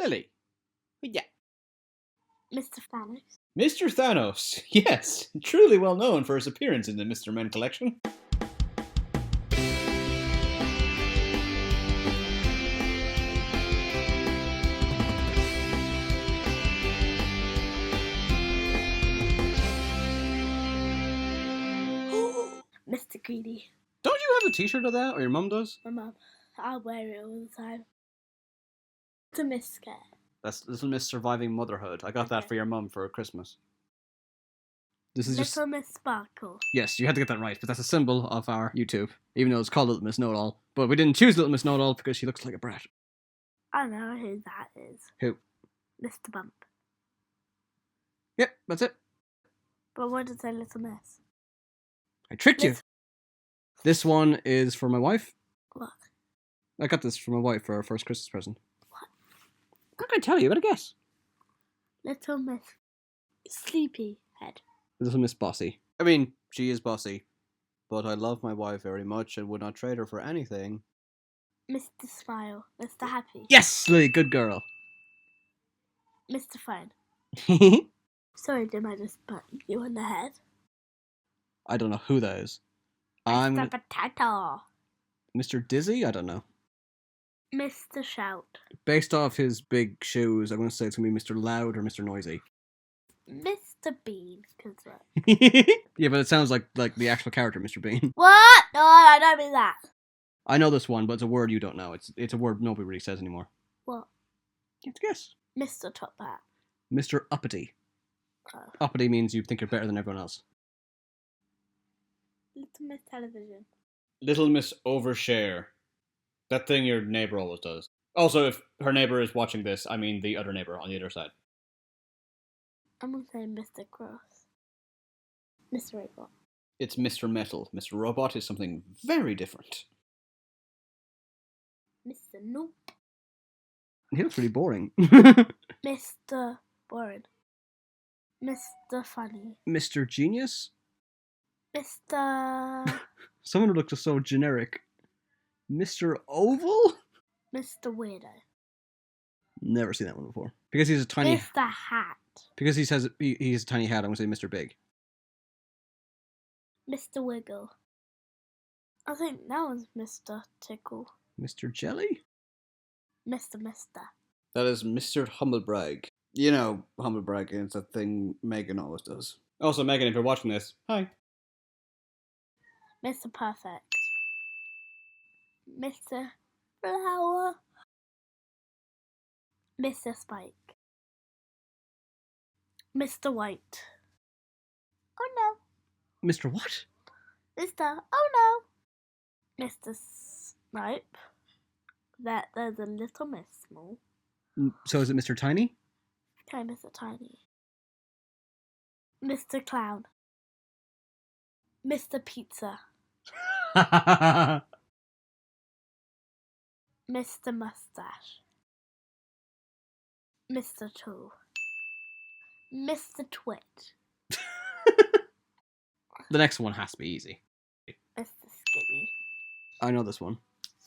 Smelly. Yeah. Mr. Thanos. Mr. Thanos. Yes, truly well known for his appearance in the Mr. Men collection. Mr. Greedy. Don't you have a t-shirt of that, or your mum does? My mum. I'll wear it all the time. It's a Miss Scare. That's Little Miss Surviving Motherhood. I got that for your mum for Christmas. This is Little Miss Sparkle. Yes, you had to get that right, but that's a symbol of our YouTube, even though it's called Little Miss Know-It-All. But we didn't choose Little Miss Know-It-All because she looks like a brat. I know who that is. Who? Mr. Bump. Yep, that's it. But why did it say Little Miss? I tricked you. This one is for my wife. What? I got this for my wife for her first Christmas present. What? How can I tell you? Better guess. Little Miss Sleepy Head. Little Miss Bossy. I mean, she is bossy, but I love my wife very much and would not trade her for anything. Mr. Smile. Mr. Happy. Yes, Lily, good girl. Mr. Fun. Sorry, Jim, I just put you on the head. I don't know who that is. Mr. Potato. Mr. Dizzy? I don't know. Mr. Shout. Based off his big shoes, I'm going to say it's going to be Mr. Loud or Mr. Noisy. Mr. Bean. Yeah, but it sounds like the actual character, Mr. Bean. What? No, I don't mean that. I know this one, but it's a word you don't know. It's a word nobody really says anymore. What? You have to guess. Mr. Tophat. Mr. Uppity. Oh. Uppity means you think you're better than everyone else. Little Miss Television. Little Miss Overshare. That thing your neighbor always does. Also, if her neighbor is watching this, I mean the other neighbor on the other side. I'm going to say Mr. Cross. Mr. Robot. It's Mr. Metal. Mr. Robot is something very different. Mr. Nope. He looks really boring. Mr. Boring. Mr. Funny. Mr. Genius? Mr. Someone who looks just so generic. Mr. Oval? Mr. Weirdo. Never seen that one before. Because he's a tiny... Mr. Hat. Because he says he's a tiny hat, I'm going to say Mr. Big. Mr. Wiggle. I think that one's Mr. Tickle. Mr. Jelly? Mister. That is Mr. Humblebrag. You know, Humblebrag is that thing Megan always does. Also, Megan, if you're watching this, hi. Mr. Perfect. Mr. Flower. Mr. Spike. Mr. White. Oh no. Mr. what? Mr. Oh no. Mr. Snipe. There's a Little Miss Small. So is it Mr. Tiny? Okay, Mr. Tiny. Mr. Clown. Mr. Pizza. Mr. Mustache. Mr. Tool. Mr. Twit. The next one has to be easy. Mr. Skinny. I know this one.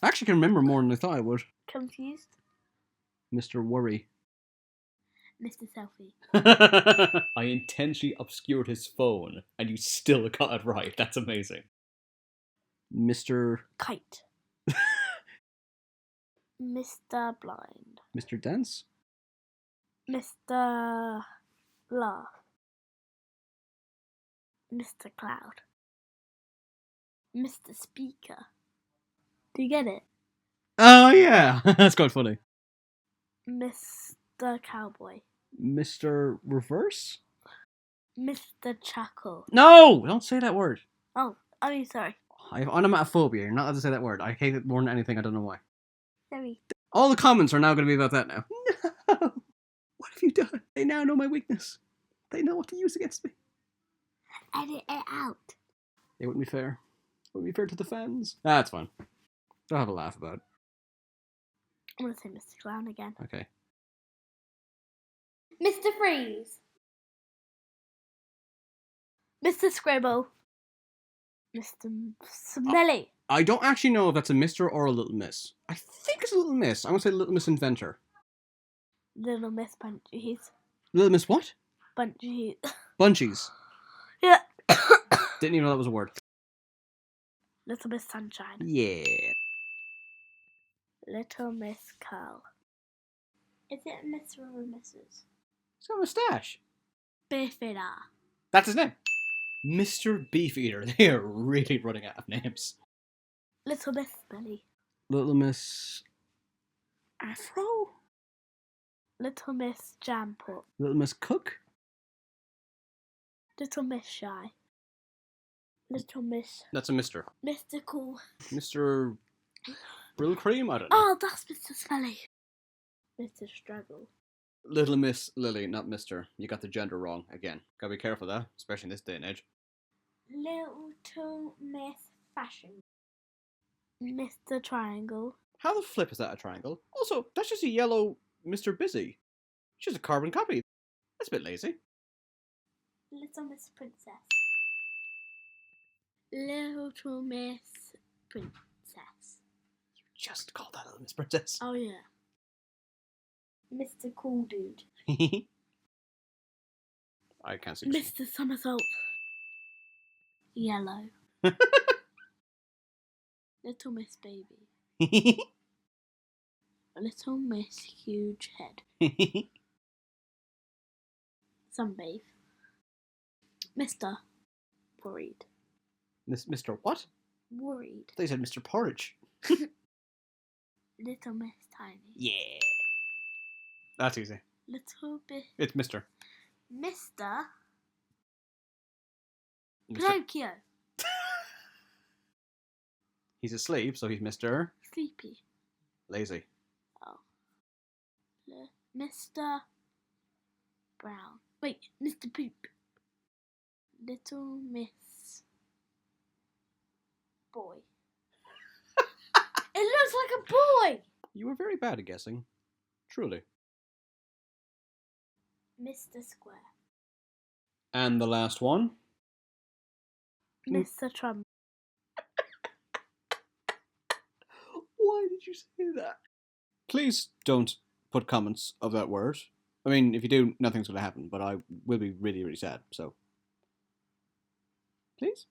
I actually can remember more than I thought I would. Confused? Mr. Worry. Mr. Selfie. I intentionally obscured his phone, and you still got it right. That's amazing. Mr. Kite. Mr. Blind. Mr. Dance? Mr. Laugh. Mr. Cloud. Mr. Speaker. Do you get it? Oh, yeah. That's quite funny. Mr. Cowboy. Mr. Reverse? Mr. Chuckle. No! Don't say that word. Oh, I mean, sorry. I have onomatophobia. You're not allowed to say that word. I hate it more than anything. I don't know why. Sorry. All the comments are now going to be about that now. No! What have you done? They now know my weakness. They know what to use against me. Edit it out. It wouldn't be fair. It wouldn't be fair to the fans. That's fine. They'll have a laugh about it. I'm going to say Mr. Clown again. Okay. Mr. Freeze. Mr. Scribble. Mr. Smelly. I don't actually know if that's a Mr. or a Little Miss. I think it's a Little Miss. I'm going to say Little Miss Inventor. Little Miss Bunchies. Little Miss what? Bunchies. Bunchies. Yeah. Didn't even know that was a word. Little Miss Sunshine. Yeah. Little Miss Curl. Is it a Miss or a Mrs.? He's got a moustache. Beefeater. That's his name. Mr. Beefeater. They are really running out of names. Little Miss Smelly. Little Miss Afro. Little Miss Jam Pot. Little Miss Cook. Little Miss Shy. Little Miss That's a Mr. Mystical. Mr. Brill Cream? I don't know. Oh, that's Mr. Smelly. Mr. Struggle. Little Miss Lily, not Mr. You got the gender wrong again. Gotta be careful of that, especially in this day and age. Little Miss Fashion. Mr. Triangle. How the flip is that a triangle? Also, that's just a yellow Mr. Busy. It's just a carbon copy. That's a bit lazy. Little Miss Princess. Little Miss Princess. You just called that Little Miss Princess. Oh yeah. Mr. Cool Dude. I can't see. Mr. Somersault. Yellow. Little Miss Baby. Little Miss Huge Head. Sunbathe. Mr. Worried. Mr. What? Worried. They said Mr. Porridge. Little Miss Tiny. Yeah. That's easy. Little bit. It's Mr. Mr. Mr. Pinocchio. He's asleep, so he's Mr. Sleepy. Lazy. Oh. Mr. Brown. Wait, Mr. Poop. Little Miss Boy. It looks like a boy! You were very bad at guessing. Truly. Mr. Square. And the last one. Mr. Trump. Why did you say that? Please don't put comments of that word. I mean, if you do, nothing's going to happen, but I will be really, really sad, so. Please?